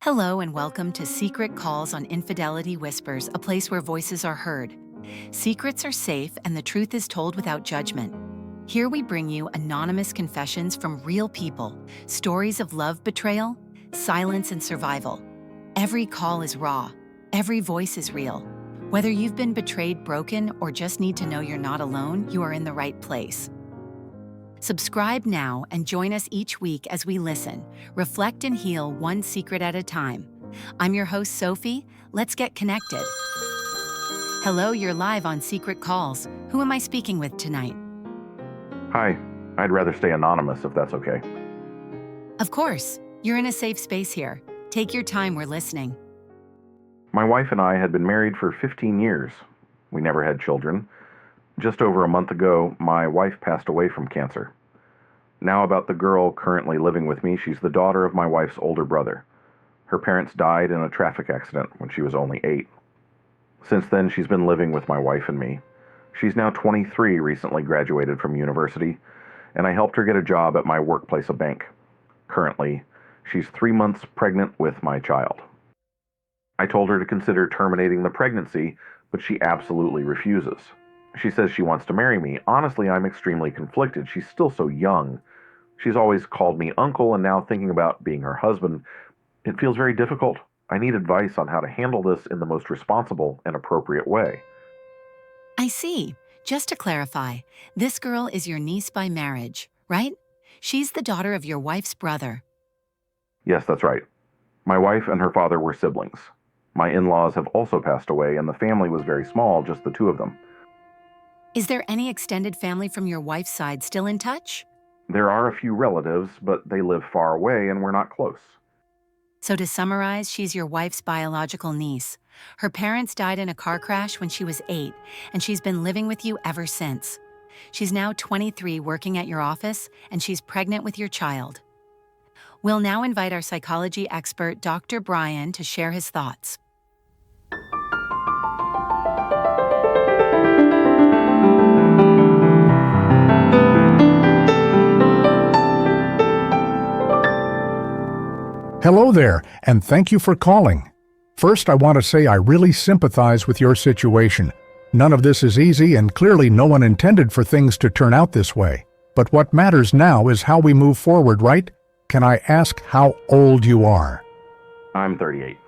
Hello and welcome to Secret Calls on Infidelity Whispers, a place where voices are heard. Secrets are safe and the truth is told without judgment. Here we bring you anonymous confessions from real people, stories of love betrayal, silence and survival. Every call is raw, every voice is real. Whether you've been betrayed, broken, or just need to know you're not alone, you are in the right place. Subscribe now and join us each week as we listen, reflect, and heal one secret at a time. I'm your host, Sophie. Let's get connected. Hello, you're live on Secret Calls. Who am I speaking with tonight? Hi, I'd rather stay anonymous if that's okay. Of course, you're in a safe space here. Take your time, we're listening. My wife and I had been married for 15 years. We never had children. Just over a month ago, my wife passed away from cancer. Now about the girl currently living with me, she's the daughter of my wife's older brother. Her parents died in a traffic accident when she was only 8. Since then, she's been living with my wife and me. She's now 23, recently graduated from university, and I helped her get a job at my workplace, a bank. Currently, she's 3 months pregnant with my child. I told her to consider terminating the pregnancy, but she absolutely refuses. She says she wants to marry me. Honestly, I'm extremely conflicted. She's still so young. She's always called me uncle, and now thinking about being her husband, it feels very difficult. I need advice on how to handle this in the most responsible and appropriate way. I see. Just to clarify, this girl is your niece by marriage, right? She's the daughter of your wife's brother. Yes, that's right. My wife and her father were siblings. My in-laws have also passed away, and the family was very small, just the two of them. Is there any extended family from your wife's side still in touch? There are a few relatives, but they live far away and we're not close. So to summarize, she's your wife's biological niece. Her parents died in a car crash when she was 8, and she's been living with you ever since. She's now 23, working at your office, and she's pregnant with your child. We'll now invite our psychology expert, Dr. Brian, to share his thoughts. Hello there, and thank you for calling. First, I want to say I really sympathize with your situation. None of this is easy, and clearly no one intended for things to turn out this way. But what matters now is how we move forward, right? Can I ask how old you are? I'm 38.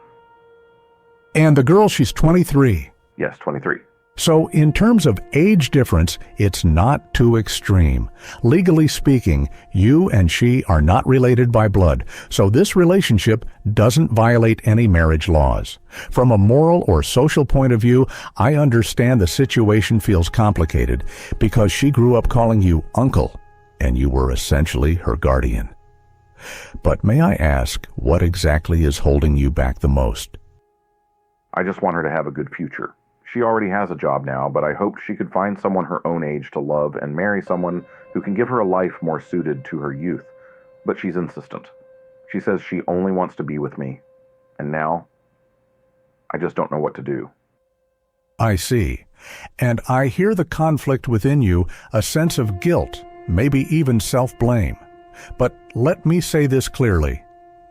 And the girl, she's 23. Yes, 23. So in terms of age difference, it's not too extreme. Legally speaking, you and she are not related by blood, so this relationship doesn't violate any marriage laws. From a moral or social point of view, I understand the situation feels complicated because she grew up calling you uncle, and you were essentially her guardian. But may I ask, what exactly is holding you back the most? I just want her to have a good future. She already has a job now, but I hoped she could find someone her own age to love and marry someone who can give her a life more suited to her youth. But she's insistent. She says she only wants to be with me. And now, I just don't know what to do. I see. And I hear the conflict within you, a sense of guilt, maybe even self-blame. But let me say this clearly.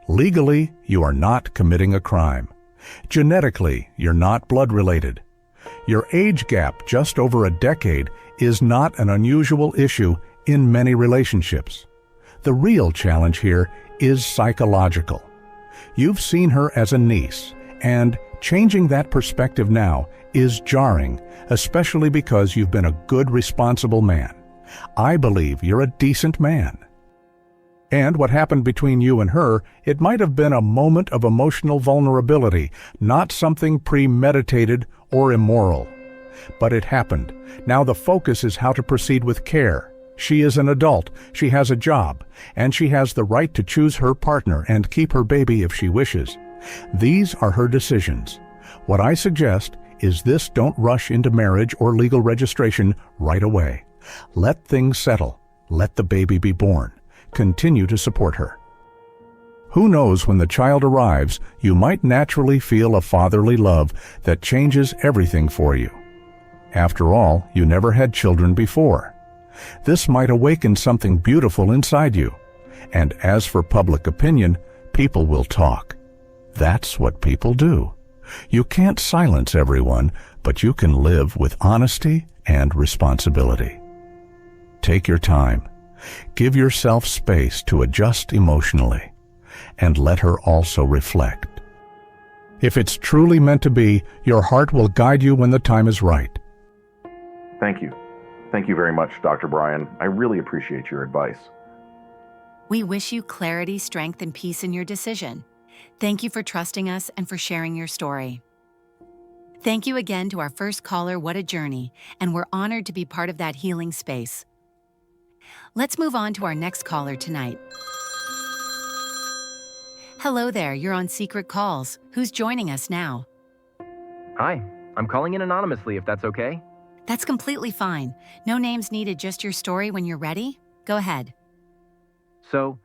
Legally, you are not committing a crime. Genetically, you're not blood-related. Your age gap, just over a decade, is not an unusual issue in many relationships. The real challenge here is psychological. You've seen her as a niece, and changing that perspective now is jarring, especially because you've been a good, responsible man. I believe you're a decent man. And what happened between you and her, it might have been a moment of emotional vulnerability, not something premeditated or immoral. But it happened. Now the focus is how to proceed with care. She is an adult, she has a job, and she has the right to choose her partner and keep her baby if she wishes. These are her decisions. What I suggest is this: don't rush into marriage or legal registration right away. Let things settle. Let the baby be born. Continue to support her. Who knows, when the child arrives, you might naturally feel a fatherly love that changes everything for you. After all, you never had children before. This might awaken something beautiful inside you. And as for public opinion, people will talk. That's what people do. You can't silence everyone, but you can live with honesty and responsibility. Take your time. Give yourself space to adjust emotionally, and let her also reflect. If it's truly meant to be, your heart will guide you when the time is right. Thank you. Thank you very much, Dr. Brian. I really appreciate your advice. We wish you clarity, strength, and peace in your decision. Thank you for trusting us and for sharing your story. Thank you again to our first caller. What a journey, and we're honored to be part of that healing space. Let's move on to our next caller tonight. Hello there, you're on Secret Calls. Who's joining us now? Hi, I'm calling in anonymously if that's okay. That's completely fine. No names needed, just your story when you're ready. Go ahead. So,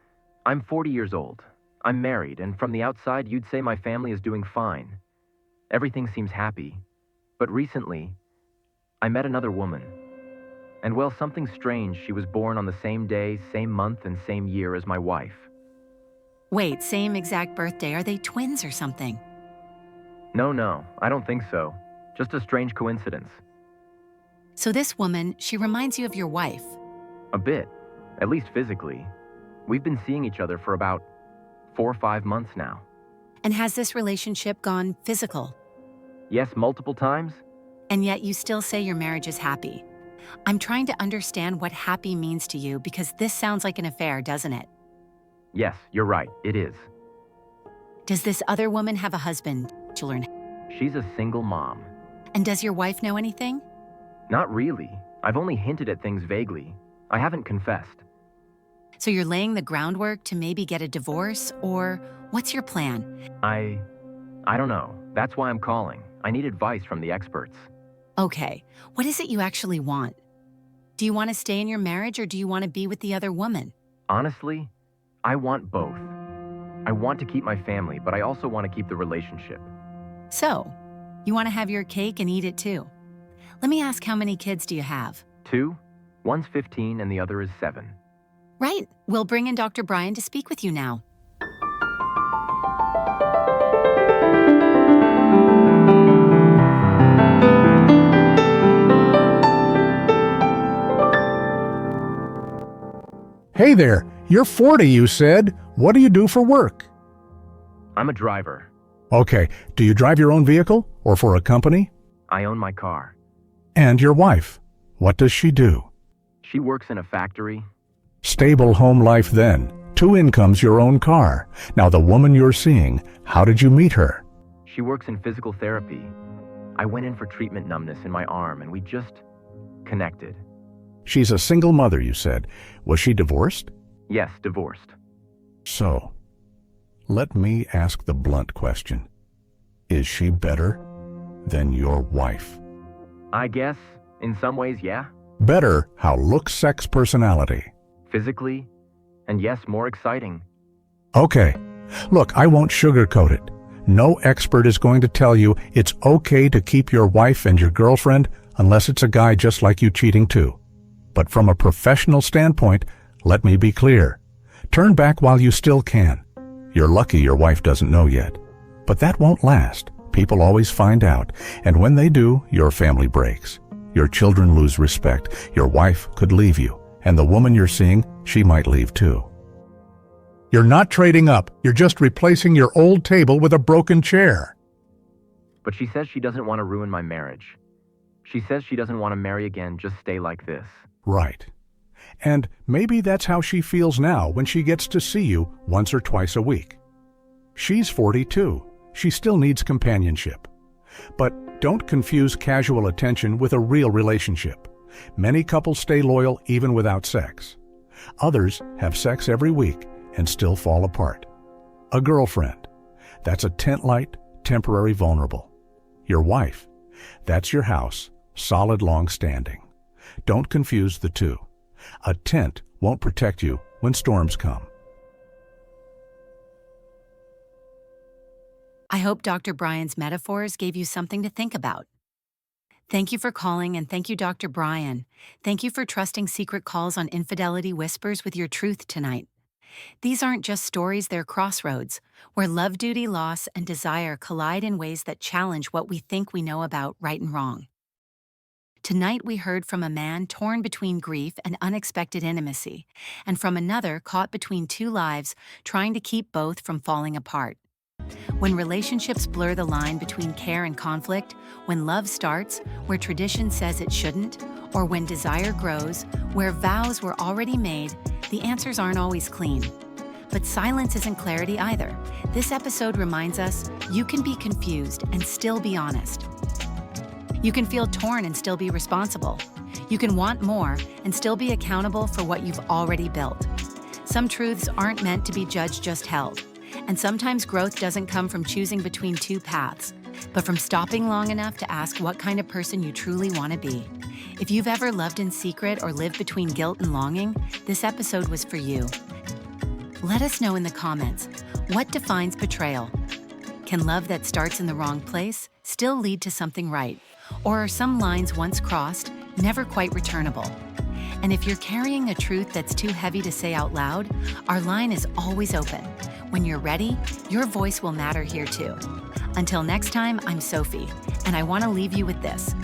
I'm 40 years old. I'm married, and from the outside, you'd say my family is doing fine. Everything seems happy. But recently, I met another woman. And well, something strange, she was born on the same day, same month, and same year as my wife. Wait, same exact birthday. Are they twins or something? No, I don't think so. Just a strange coincidence. So this woman, she reminds you of your wife. A bit, at least physically. We've been seeing each other for about 4 or 5 months now. And has this relationship gone physical? Yes, multiple times? And yet you still say your marriage is happy. I'm trying to understand what happy means to you because this sounds like an affair, doesn't it? Yes, you're right, it is. Does this other woman have a husband to learn? She's a single mom. And does your wife know anything? Not really. I've only hinted at things vaguely. I haven't confessed. So you're laying the groundwork to maybe get a divorce, or what's your plan? I don't know. That's why I'm calling. I need advice from the experts. Okay, what is it you actually want? Do you want to stay in your marriage or do you want to be with the other woman? Honestly, I want both. I want to keep my family, but I also want to keep the relationship. So, you want to have your cake and eat it too. Let me ask, how many kids do you have? 2, one's 15 and the other is 7. Right, we'll bring in Dr. Brian to speak with you now. Hey there, you're 40, you said. What do you do for work? I'm a driver. Okay, do you drive your own vehicle or for a company? I own my car. And your wife, what does she do? She works in a factory. Stable home life then. 2 incomes, your own car. Now the woman you're seeing, how did you meet her? She works in physical therapy. I went in for treatment numbness in my arm and we just connected. She's a single mother, you said. Was she divorced? Yes, divorced. So, let me ask the blunt question. Is she better than your wife? I guess, in some ways, yeah. Better how looks, sex, personality. Physically, and yes, more exciting. Okay. Look, I won't sugarcoat it. No expert is going to tell you it's okay to keep your wife and your girlfriend unless it's a guy just like you cheating too. But from a professional standpoint, let me be clear. Turn back while you still can. You're lucky your wife doesn't know yet. But that won't last. People always find out. And when they do, your family breaks. Your children lose respect. Your wife could leave you. And the woman you're seeing, she might leave too. You're not trading up. You're just replacing your old table with a broken chair. But she says she doesn't want to ruin my marriage. She says she doesn't want to marry again, just stay like this. Right. And maybe that's how she feels now when she gets to see you once or twice a week. She's 42. She still needs companionship. But don't confuse casual attention with a real relationship. Many couples stay loyal even without sex. Others have sex every week and still fall apart. A girlfriend, that's a tent light, temporary vulnerable. Your wife, that's your house, solid long standing. Don't confuse the two. A tent won't protect you when storms come. I hope Dr. Brian's metaphors gave you something to think about. Thank you for calling, and thank you, Dr. Brian. Thank you for trusting Secret Calls on Infidelity Whispers with your truth tonight. These aren't just stories, they're crossroads, where love, duty, loss, and desire collide in ways that challenge what we think we know about right and wrong. Tonight we heard from a man torn between grief and unexpected intimacy, and from another caught between two lives trying to keep both from falling apart. When relationships blur the line between care and conflict, when love starts where tradition says it shouldn't, or when desire grows where vows were already made, the answers aren't always clean. But silence isn't clarity either. This episode reminds us you can be confused and still be honest. You can feel torn and still be responsible. You can want more and still be accountable for what you've already built. Some truths aren't meant to be judged, just held. And sometimes growth doesn't come from choosing between two paths, but from stopping long enough to ask what kind of person you truly want to be. If you've ever loved in secret or lived between guilt and longing, this episode was for you. Let us know in the comments, what defines betrayal? Can love that starts in the wrong place still lead to something right? Or are some lines once crossed never quite returnable? And if you're carrying a truth that's too heavy to say out loud, our line is always open. When you're ready, your voice will matter here too. Until next time, I'm Sophie, and I want to leave you with this.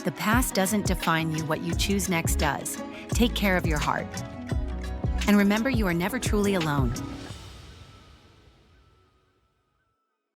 The past doesn't define you, what you choose next does. Take care of your heart. And remember, you are never truly alone.